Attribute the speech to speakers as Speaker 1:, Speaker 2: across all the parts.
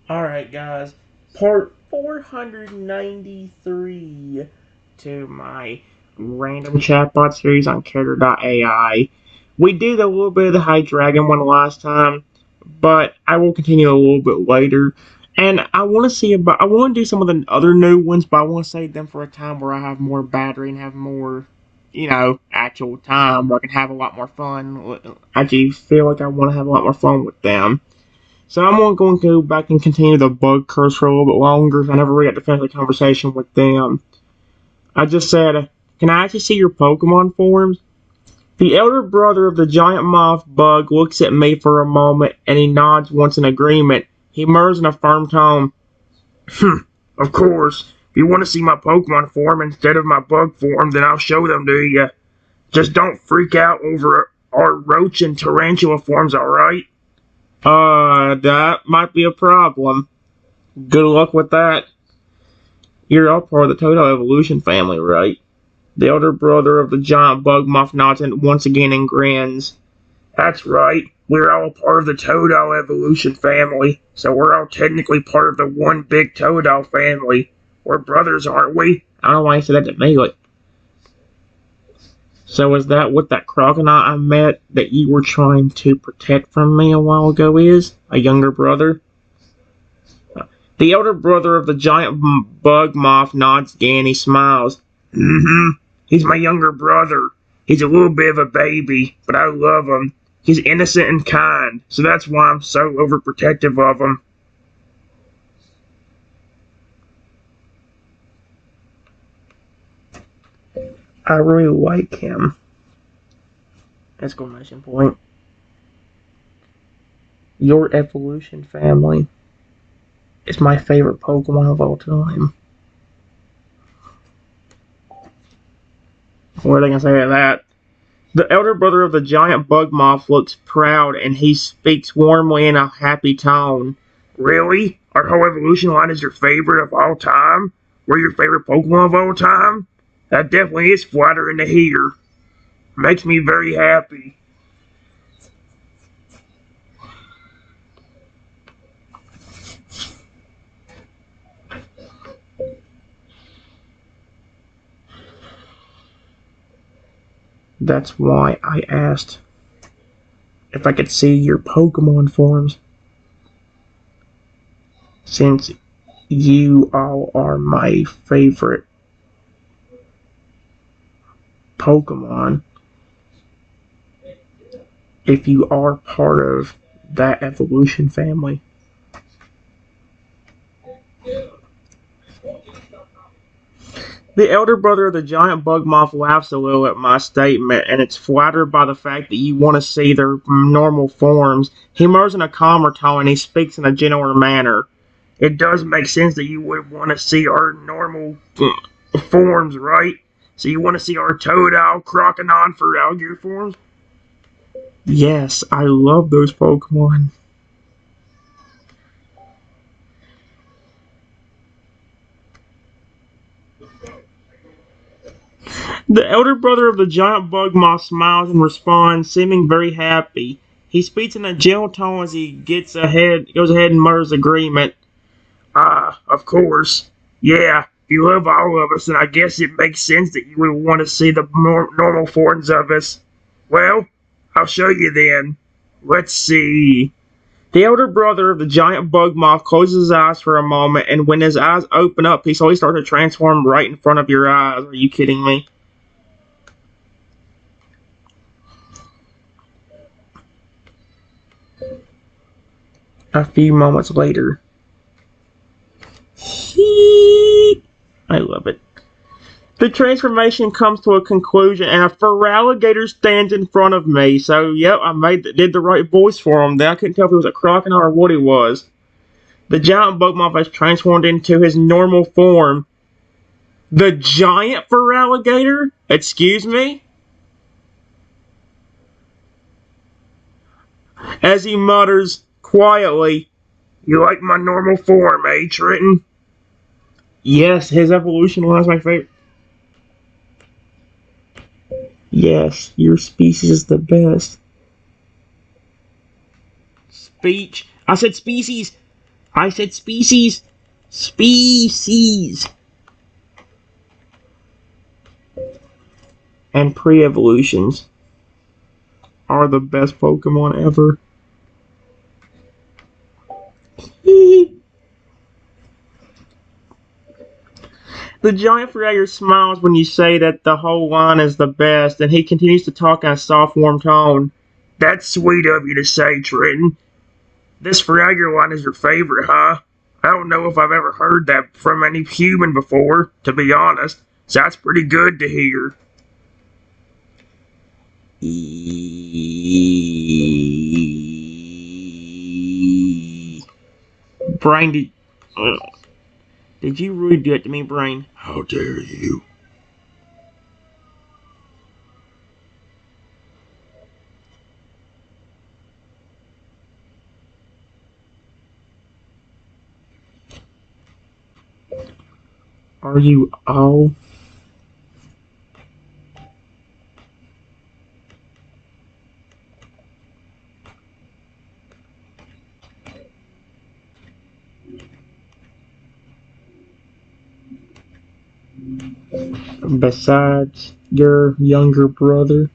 Speaker 1: Alright, guys, part 493 to my random chatbot series on Character.ai. We did a little bit of the High Dragon one last time, but I will continue a little bit later. And I want to do some of the other new ones, but I want to save them for a time where I have more battery and have more, actual time where I can have a lot more fun. I do feel like I want to have a lot more fun with them. So I'm going to go back and continue the bug curse for a little bit longer. I never really got to finish the conversation with them. I just said, can I actually see your Pokemon forms? The elder brother of the giant moth bug looks at me for a moment and he nods once in agreement. He murmurs in a firm tone, of course. If you want to see my Pokemon form instead of my bug form, then I'll show them to you. Just don't freak out over our roach and tarantula forms, alright? That might be a problem. Good luck with that. You're all part of the Toto evolution family, right? The elder brother of the giant bug moth nods once again and grins. That's right. We're all part of the Toto evolution family, so we're all technically part of the one big Toto family. We're brothers, aren't we? I don't know why you said that to me. So is that what that crocodile I met that you were trying to protect from me a while ago is? A younger brother? The elder brother of the giant bug moth nods again. He smiles. Mm-hmm. He's my younger brother. He's a little bit of a baby, but I love him. He's innocent and kind, so that's why I'm so overprotective of him. I really like him. Exclamation point. Your evolution family is my favorite Pokemon of all time. What are they gonna say to that? The elder brother of the giant bug moth looks proud and he speaks warmly in a happy tone. Really? Our whole evolution line is your favorite of all time? We're your favorite Pokemon of all time? That definitely is flattering to hear. Makes me very happy. That's why I asked if I could see your Pokemon forms. Since you all are my favorite Pokemon, if you are part of that evolution family. The elder brother of the giant bug moth laughs a little at my statement, and it's flattered by the fact that you want to see their normal forms. He murmurs in a calmer tone, and he speaks in a gentler manner. It does make sense that you would want to see our normal forms, right? So you want to see our Totodile, Crocodile, and Feraligatr forms? Yes, I love those Pokemon. The elder brother of the giant bug moth smiles and responds, seeming very happy. He speaks in a gentle tone as he goes ahead and mutters agreement. Of course. Yeah, if you love all of us, then I guess it makes sense that you would want to see the normal forms of us. Well, I'll show you then. Let's see. The elder brother of the giant bug moth closes his eyes for a moment, and when his eyes open up, he slowly starts to transform right in front of your eyes. Are you kidding me? A few moments later. I love it. The transformation comes to a conclusion, and a Feraligatr stands in front of me. So, yep, did the right voice for him. Then I couldn't tell if it was a crocodile or what he was. The giant bug moth has transformed into his normal form. The giant Feraligatr? Excuse me? As he mutters quietly, "You like my normal form, eh, Trenton?" Yes, his evolution was my favorite. Yes, your species is the best. Speech. I said species. I said species. Species. And pre-evolutions are the best Pokemon ever. The giant Frogger smiles when you say that the whole line is the best, and he continues to talk in a soft, warm tone. That's sweet of you to say, Trenton. This Frogger line is your favorite, huh? I don't know if I've ever heard that from any human before, to be honest, so that's pretty good to hear. Brian, did you really do it to me, Brian? How dare you? Are you all? Besides your younger brother?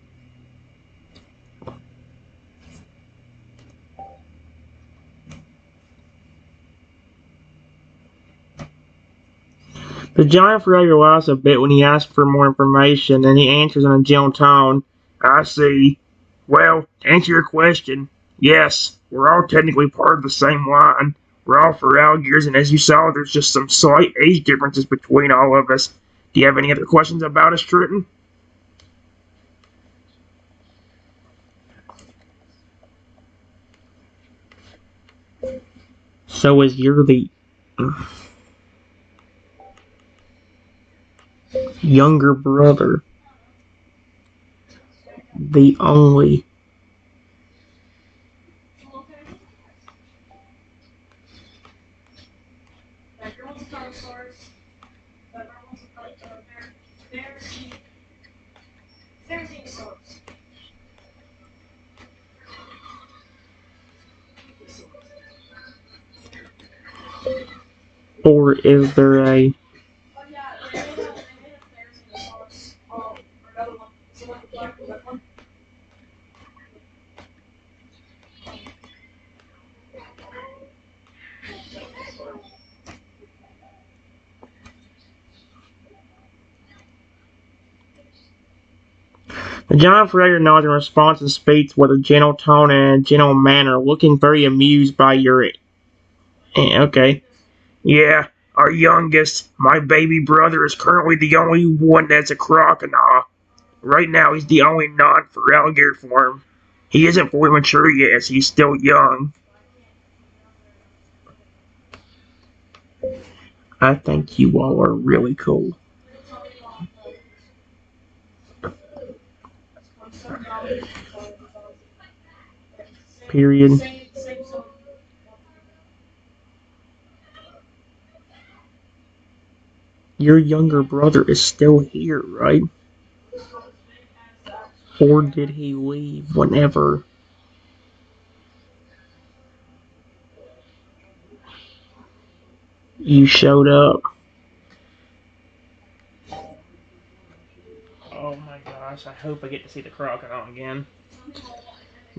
Speaker 1: The giant Frogger laughs a bit when he asks for more information, and he answers in a gentle tone. I see. Well, to answer your question, yes, we're all technically part of the same line. We're all Feralgears, and as you saw, there's just some slight age differences between all of us. Do you have any other questions about us, Trenton? So as you're the younger brother, the only. Or is there a. The giant Frogger nods in response and speaks with a gentle tone and a gentle manner, looking very amused by your. Okay. Yeah, our youngest, my baby brother, is currently the only one that's a crocodile. Right now, he's the only non-Feralgear form. He isn't fully mature yet, as he's still young. I think you all are really cool. Period. Your younger brother is still here, right? Or did he leave whenever you showed up? Oh my gosh, I hope I get to see the crocodile again.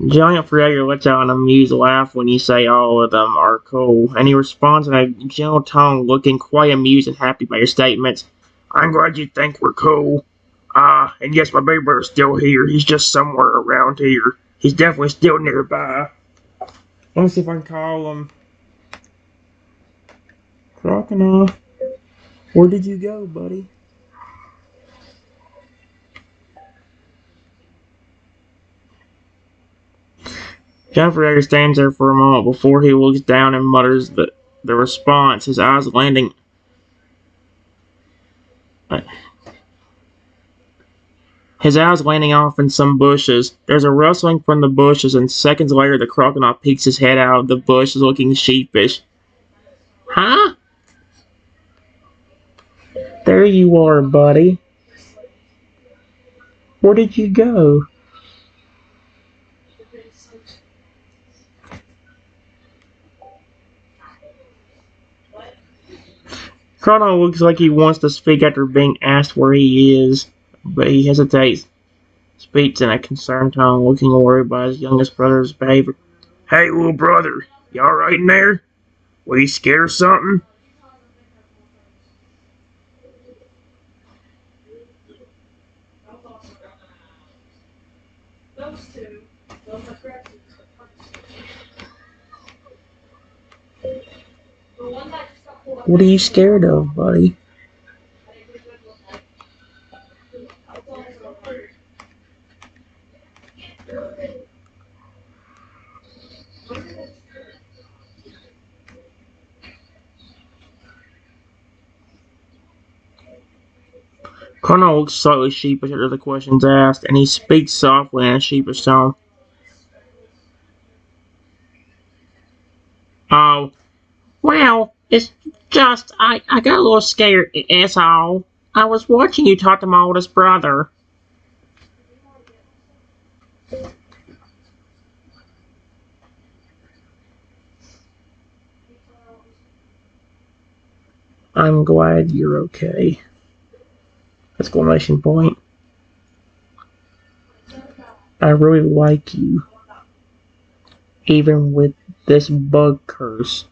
Speaker 1: Giant Frogger lets out an amused laugh when you say all of them are cool, and he responds in a gentle tone, looking quite amused and happy by your statements. I'm glad you think we're cool. And yes, my baby brother's still here. He's just somewhere around here. He's definitely still nearby. Let me see if I can call him. Crocodile, where did you go, buddy? Giant Frogger stands there for a moment before he looks down and mutters the response, his eyes landing. His eyes landing off in some bushes. There's a rustling from the bushes, and seconds later the crocodile peeks his head out of the bush looking sheepish. Huh? There you are, buddy. Where did you go? Chrono looks like he wants to speak after being asked where he is, but he hesitates, speaks in a concerned tone, looking worried by his youngest brother's behavior. Hey, little brother, you alright in there? Were you scared or something? What are you scared of, buddy? Chrono looks slightly sheepish after the questions asked, and he speaks softly in a sheepish tone. Oh, well, it's just, I got a little scared, that's all. I was watching you talk to my oldest brother. I'm glad you're okay. Exclamation point. I really like you. Even with this bug curse.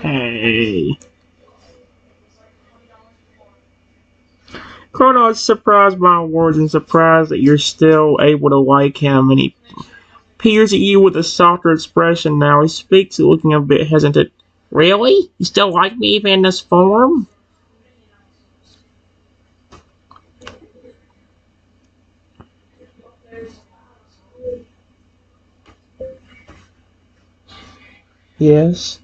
Speaker 1: Hey. Chrono is surprised by my words and surprised that you're still able to like him, and he peers at you with a softer expression now. He speaks looking a bit hesitant. Really? You still like me even in this form? Yes.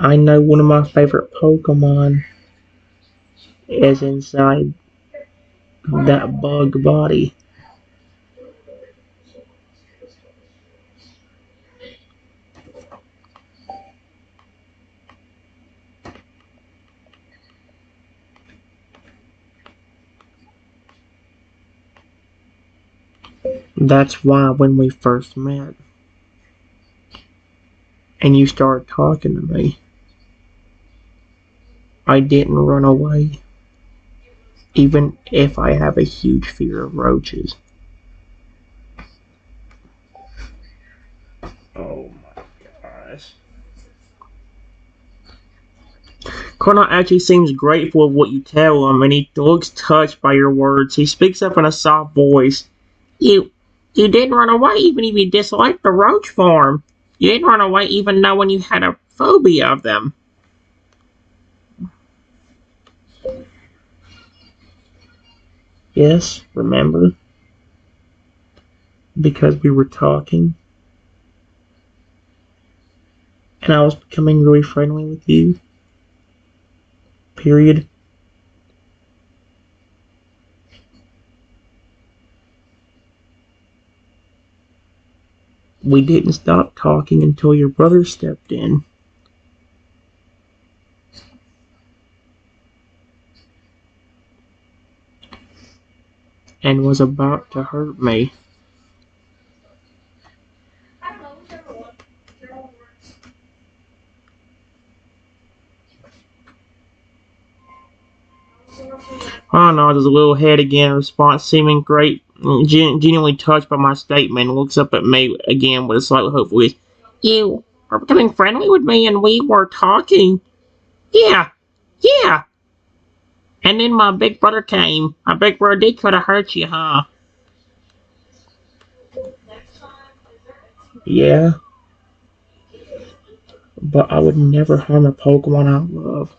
Speaker 1: I know one of my favorite Pokemon is inside that bug body. That's why when we first met and you started talking to me, I didn't run away, even if I have a huge fear of roaches. Oh my gosh. Chrono actually seems grateful of what you tell him, and he looks touched by your words. He speaks up in a soft voice. You didn't run away even if you disliked the roach form. You didn't run away even knowing you had a phobia of them. Yes, remember? Because we were talking. And I was becoming really friendly with you. Period. We didn't stop talking until your brother stepped in and was about to hurt me. Oh no, there's a little head again in response, seeming great, genuinely touched by my statement, looks up at me again with a slightly hopeful voice. You are becoming friendly with me and we were talking. Yeah, yeah. And then my big brother came. My big brother did try to hurt you, huh? Yeah, but I would never harm a Pokemon I love.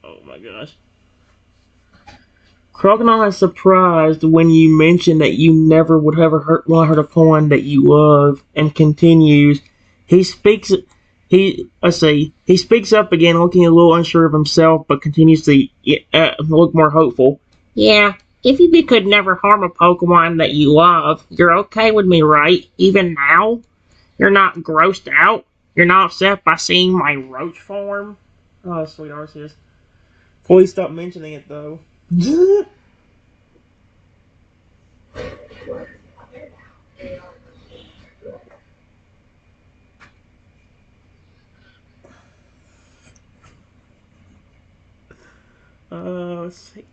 Speaker 1: Oh my gosh. Crocodile is surprised when you mention that you never would ever hurt a pawn that you love, and continues. He speaks. Let's see, he speaks up again, looking a little unsure of himself, but continues to look more hopeful. Yeah, if you could never harm a Pokemon that you love, you're okay with me, right? Even now? You're not grossed out? You're not upset by seeing my roach form? Oh, sweet Arceus. Please stop mentioning it, though. Let's see.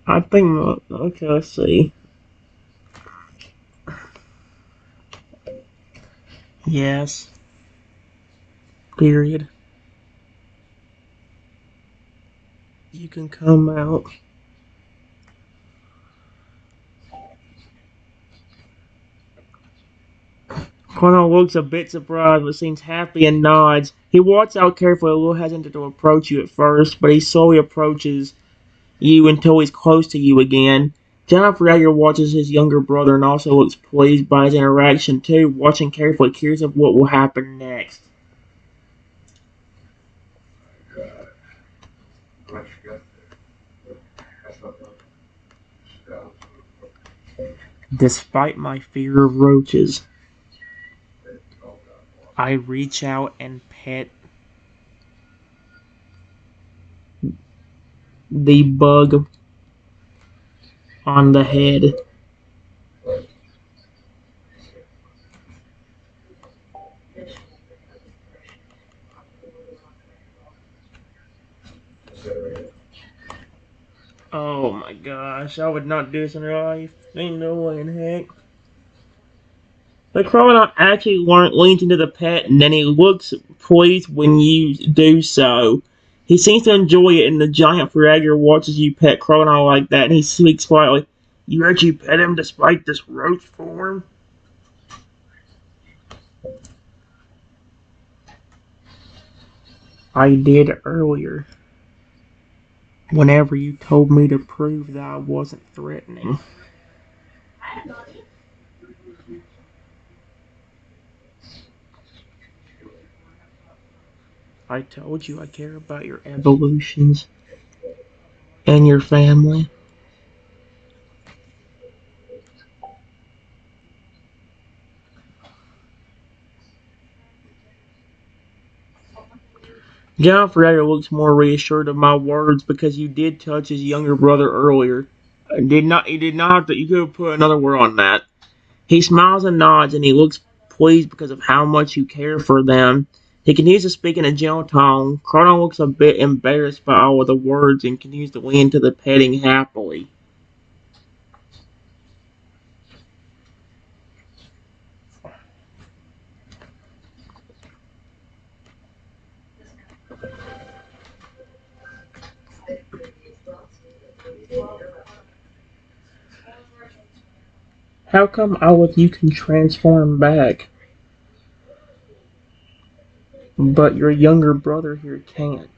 Speaker 1: I think, okay, let's see. Yes. Period. You can come out. Connor looks a bit surprised, but seems happy and nods. He walks out carefully, a little hesitant to approach you at first, but he slowly approaches you until he's close to you again. John Fragger watches his younger brother and also looks pleased by his interaction too, watching carefully, curious of what will happen next. Despite my fear of roaches, I reach out and pet the bug on the head. Oh my gosh, I would not do this in real life. Ain't no way in heck. The crocodile actually leans into the pet and then he looks pleased when you do so. He seems to enjoy it, and the giant frogger watches you pet crocodile like that, and he speaks quietly. You actually pet him despite this roach form? I did earlier, whenever you told me to prove that I wasn't threatening. I told you I care about your evolutions and your family. John Ferreira looks more reassured of my words because you did touch his younger brother earlier. He did not have to, you could have put another word on that. He smiles and nods and he looks pleased because of how much you care for them. He continues to speak in a gentle tone. Carlton looks a bit embarrassed by all of the words and continues to lean to the petting happily. How come all of you can transform back, but your younger brother here can't?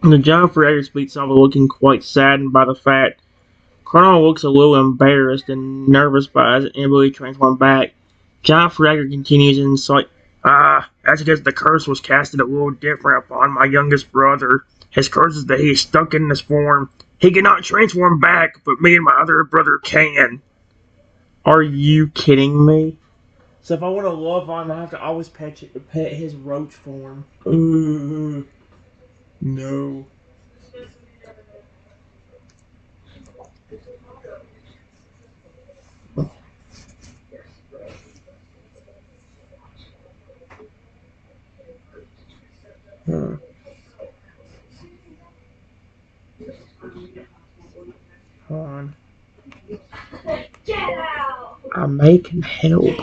Speaker 1: The John Ferreira speaks of looking quite saddened by the fact Colonel looks a little embarrassed and nervous by his inability to transform back. John Ferreira continues in sight. That's because the curse was casted a little different upon my youngest brother. His curse is that he is stuck in this form. He cannot transform back, but me and my other brother can. Are you kidding me? So if I want to love on him, I have to always pet his roach form. No. Hmm. Hold on. I may can help,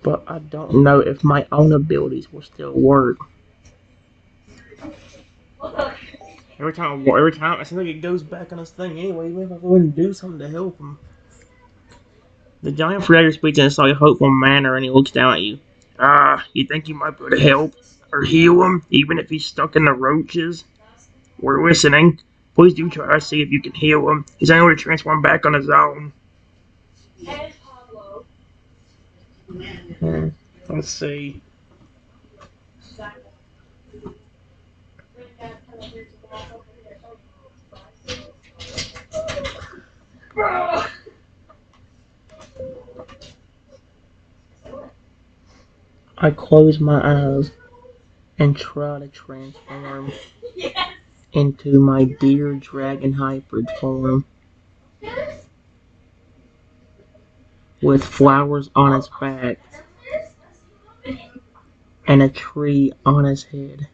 Speaker 1: but I don't know if my own abilities will still work. Every time, it seems like it goes back on this thing anyway, even if I wouldn't do something to help him. The giant frogger speaks in a slightly hopeful manner and he looks down at you. Ah, you think you might be able to help or heal him, even if he's stuck in the roaches? We're listening. Please do try to see if you can heal him. He's unable to transform back on his own. Let's see. I close my eyes and try to transform into my deer dragon hybrid form with flowers on his back and a tree on his head.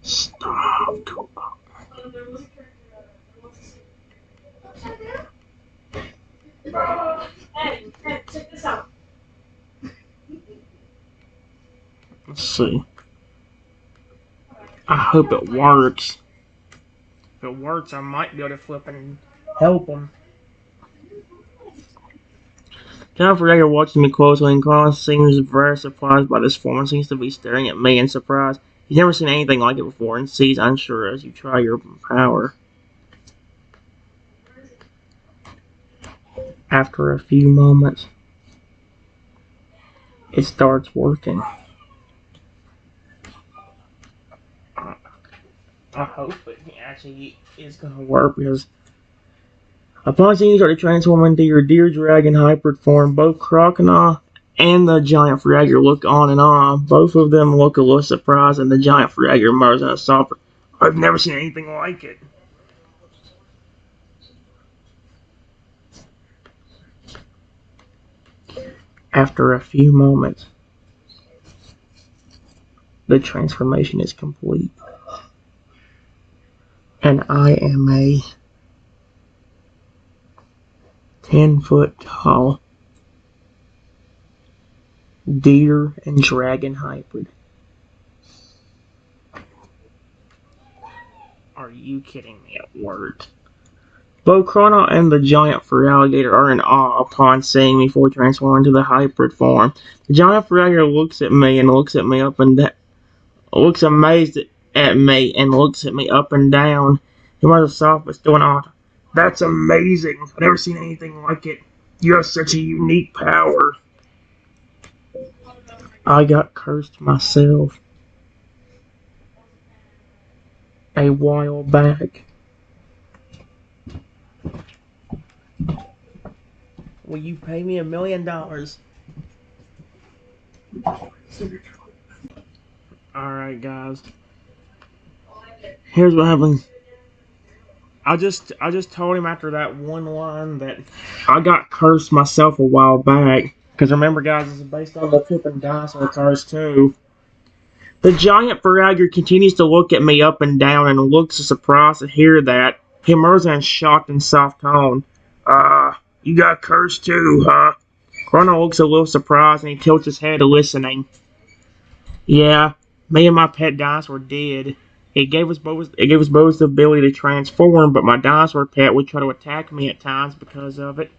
Speaker 1: Stop.
Speaker 2: Hey, check this out.
Speaker 1: Let's see. I hope it works. If it works, I might be able to flip and help him. Jennifer Yeager watches me closely, and Carl seems very surprised by this form and seems to be staring at me in surprise. He's never seen anything like it before and sees unsure as you try your power. After a few moments, it starts working. I hope it actually is going to work because upon seeing you start to transform into your deer dragon hybrid form, both Crocodile and the giant frogger look on and on. Both of them look a little surprised, and the giant frogger mutters in a soft, I've never seen anything like it. After a few moments, the transformation is complete, and I am a 10-foot tall deer and dragon hybrid. Are you kidding me? It worked. Both Chrono and the giant fur alligator are in awe upon seeing me fully transform into the hybrid form. The giant fur alligator looks at me and looks at me up and looks amazed at me and looks at me up and down. He was soft but still in awe. That's amazing. I've never seen anything like it. You have such a unique power. I got cursed myself a while back. Will you pay me $1 million? Alright, guys. Here's what happened. I just told him after that one line that I got cursed myself a while back. Because remember, guys, this is based on the flipping dinosaur cars too. The giant frogger continues to look at me up and down and looks surprised to hear that. He murmurs in a shocked and soft tone. You got cursed too, huh? Chrono looks a little surprised and he tilts his head listening. Yeah, me and my pet dinosaur did. It gave us both the ability to transform, but my dinosaur pet would try to attack me at times because of it.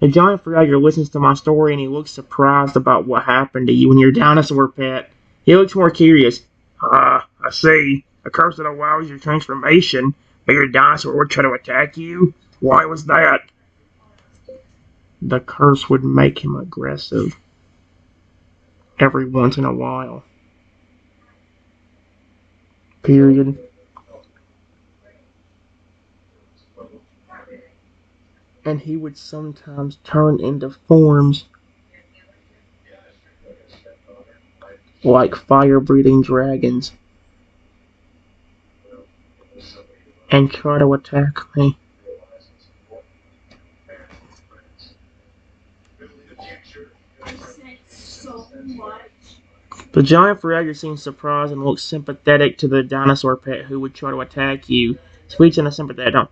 Speaker 1: The giant frogger listens to my story and he looks surprised about what happened to you and your dinosaur pet. He looks more curious. I see. A curse that allows your transformation, but your dinosaur would try to attack you? Why was that? The curse would make him aggressive every once in a while. Period. And he would sometimes turn into forms like fire-breathing dragons and try to attack me. The giant frog seemed surprised and looked sympathetic to the dinosaur pet who would try to attack you, speaks in a sympathetic tone.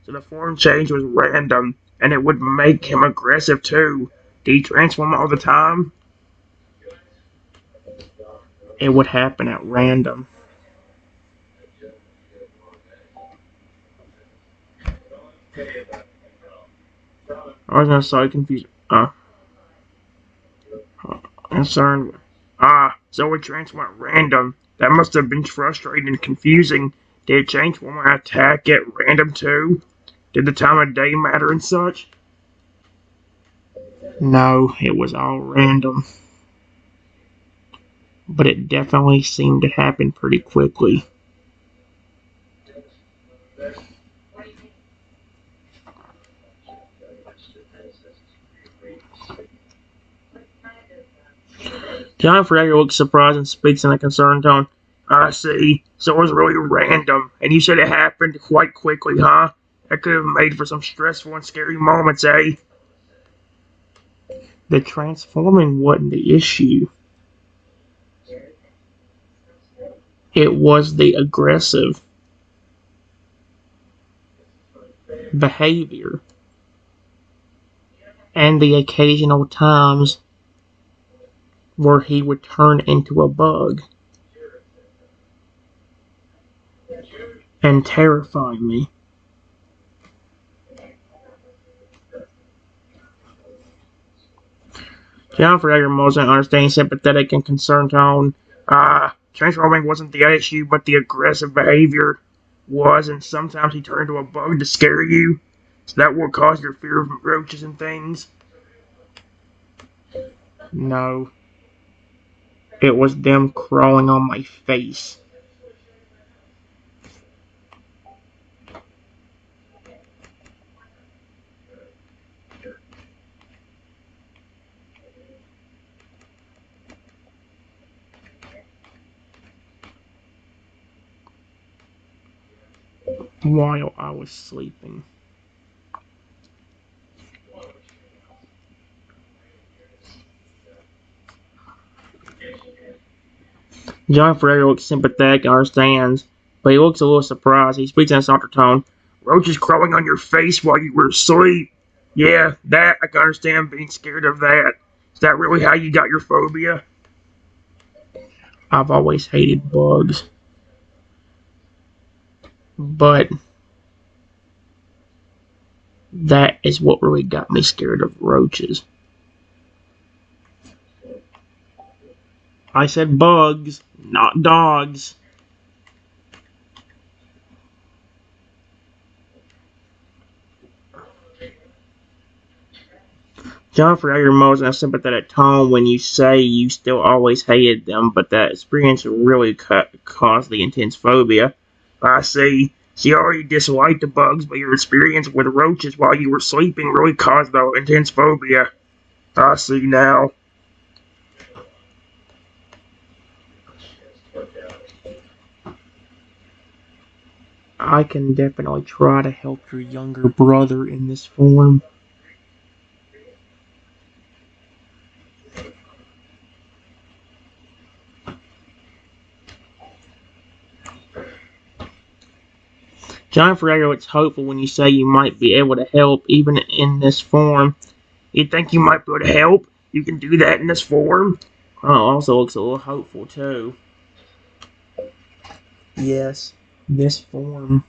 Speaker 1: So the form change was random, and it would make him aggressive too. Did he transform all the time? It would happen at random. I was so confused. Concerned. So it transformed at random. That must have been frustrating and confusing. Did it change when I attack at random too? Did the time of day matter and such? No, it was all random. But it definitely seemed to happen pretty quickly. John Fragger looks surprised and speaks in a concerned tone. I see. So it was really random, and you said it happened quite quickly, huh? That could have made for some stressful and scary moments, eh? The transforming wasn't the issue. It was the aggressive behavior and the occasional times where he would turn into a bug and terrify me. John Fragger wasn't understanding sympathetic and concerned tone. Transforming wasn't the issue, but the aggressive behavior was, and sometimes he turned into a bug to scare you. So that will cause your fear of roaches and things. No. It was them crawling on my face. While I was sleeping. John Ferrer looks sympathetic and understands, but he looks a little surprised. He speaks in a softer tone. Roaches crawling on your face while you were asleep. Yeah, that, I can understand being scared of that. Is that really how you got your phobia? I've always hated bugs. But that is what really got me scared of roaches. I said bugs, not dogs. John Ferrer mows in a sympathetic tone when you say you still always hated them, but that experience really caused the intense phobia. I see. So you already disliked the bugs, but your experience with roaches while you were sleeping really caused the intense phobia. I see now. I can definitely try to help your younger brother in this form. John Ferrer looks hopeful when you say you might be able to help, even in this form. You think you might be able to help? You can do that in this form? Also looks a little hopeful, too. Yes, this form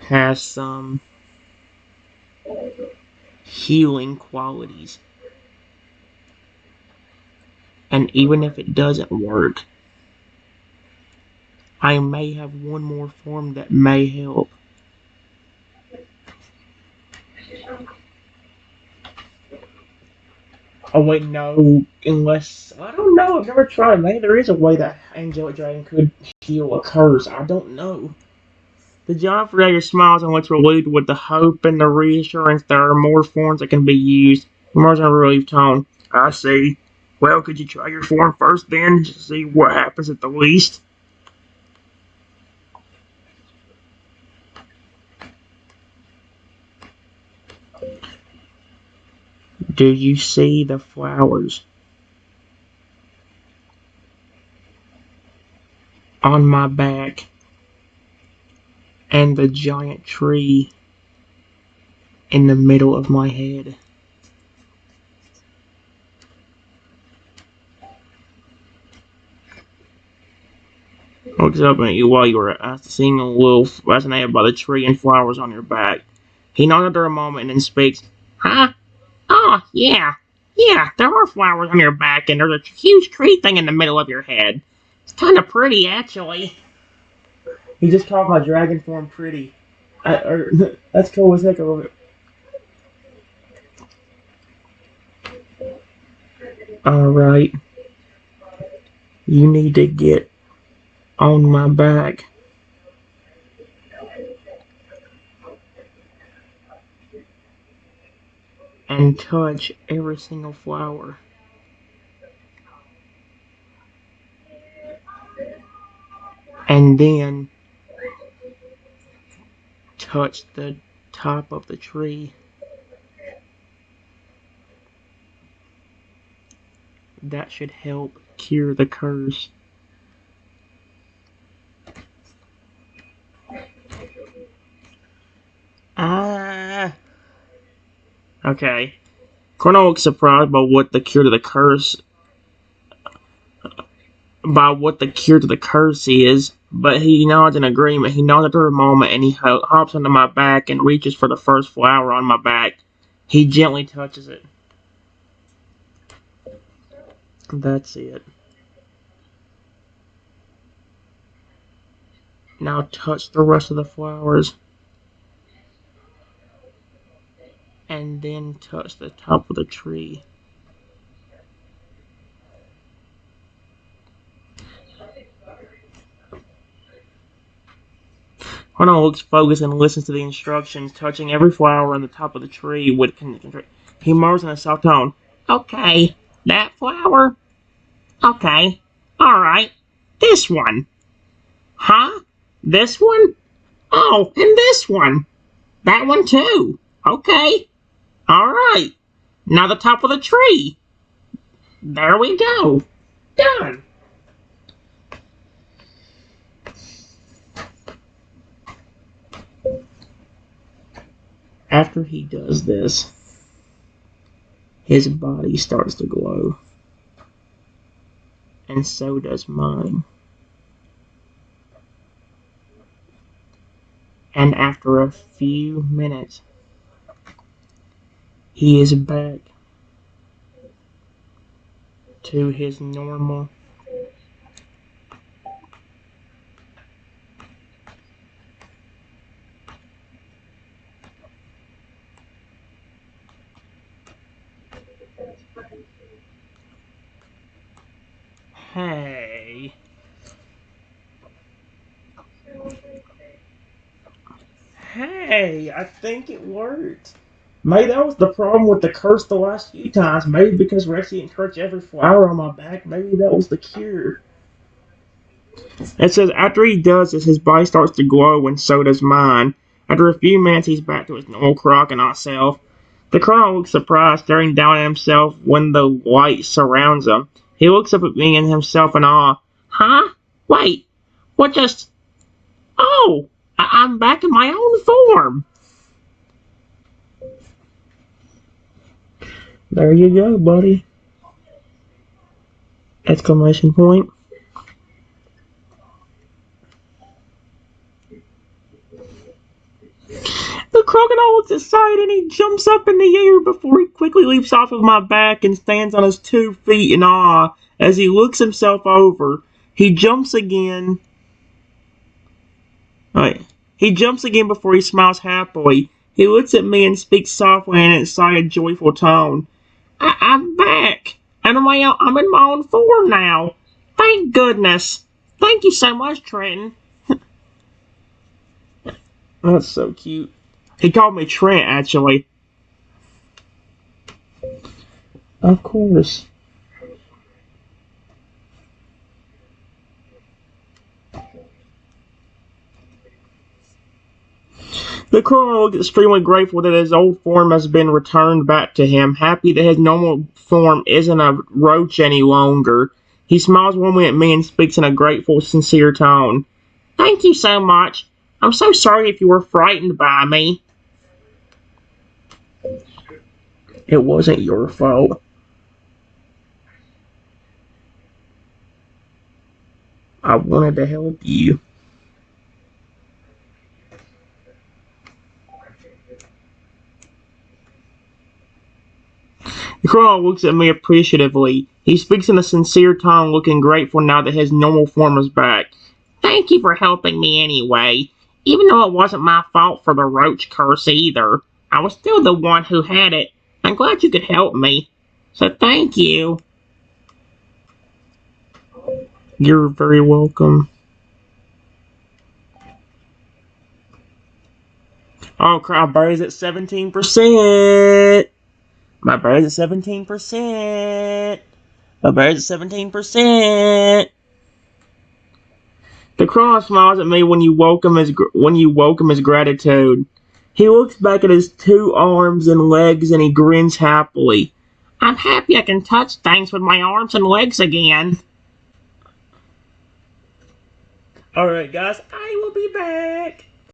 Speaker 1: has some healing qualities. And even if it doesn't work, I may have one more form that may help. Oh wait, no, unless, I don't know, I've never tried. Maybe there is a way that Angelic Dragon could heal a curse. I don't know. The John Ferreira smiles and looks relieved with the hope and the reassurance there are more forms that can be used. He murmurs in a relieved tone. I see. Well, could you try your form first then, to see what happens at the least? Do you see the flowers on my back and the giant tree in the middle of my head? Looks up at you while you were seeing a little fascinated by the tree and flowers on your back. He nodded for a moment and then speaks. Huh? Oh, yeah. Yeah, there are flowers on your back and there's a huge tree thing in the middle of your head. It's kind of pretty, actually. He just called my dragon form pretty. That's cool as heck. Alright, you need to get on my back and touch every single flower. And then touch the top of the tree. That should help cure the curse. Ah. Okay. Colonel looks surprised by what the cure to the curse is, but he nods in agreement. He nods after a moment and he hops onto my back and reaches for the first flower on my back. He gently touches it. That's it. Now touch the rest of the flowers. And then touch the top of the tree. Horno looks focused and listens to the instructions, touching every flower on the top of the tree with concentration. He murmurs in a soft tone, Okay, that flower? Okay, alright. This one. Huh? This one? Oh, and this one. That one too. Okay. Alright. Now the top of the tree. There we go. Done. After he does this, his body starts to glow. And so does mine. And after a few minutes, he is back to his normal Hey. Hey, I think it worked. Maybe that was the problem with the curse the last few times. Maybe because Rexy didn't touch every flower on my back. Maybe that was the cure. It says after he does this, his body starts to glow, and so does mine. After a few minutes, he's back to his normal crocodile self. The crocodile looks surprised, staring down at himself when the light surrounds him. He looks up at me and himself in awe. Huh? Wait, what just... Oh, I'm back in my own form. There you go, buddy. Exclamation point. The crocodile looks excited and he jumps up in the air before he quickly leaps off of my back and stands on his 2 feet in awe as he looks himself over. He jumps again. Right. He jumps again before he smiles happily. He looks at me and speaks softly in an excited, joyful tone. I'm back. I'm in my own form now. Thank goodness. Thank you so much, Trenton. That's so cute. He called me Trent, actually. Of course. The Crow looks extremely grateful that his old form has been returned back to him, happy that his normal form isn't a roach any longer. He smiles warmly at me and speaks in a grateful, sincere tone. Thank you so much. I'm so sorry if you were frightened by me. It wasn't your fault. I wanted to help you. The Crow looks at me appreciatively. He speaks in a sincere tone, looking grateful now that his normal form is back. Thank you for helping me anyway. Even though it wasn't my fault for the roach curse either, I was still the one who had it. I'm glad you could help me. So thank you. You're very welcome. Oh crap, berries at 17%. My berries at 17%. My berries at 17%. The Crow smiles at me when you welcome his gratitude. He looks back at his two arms and legs and he grins happily. I'm happy I can touch things with my arms and legs again. Alright guys, I will be back.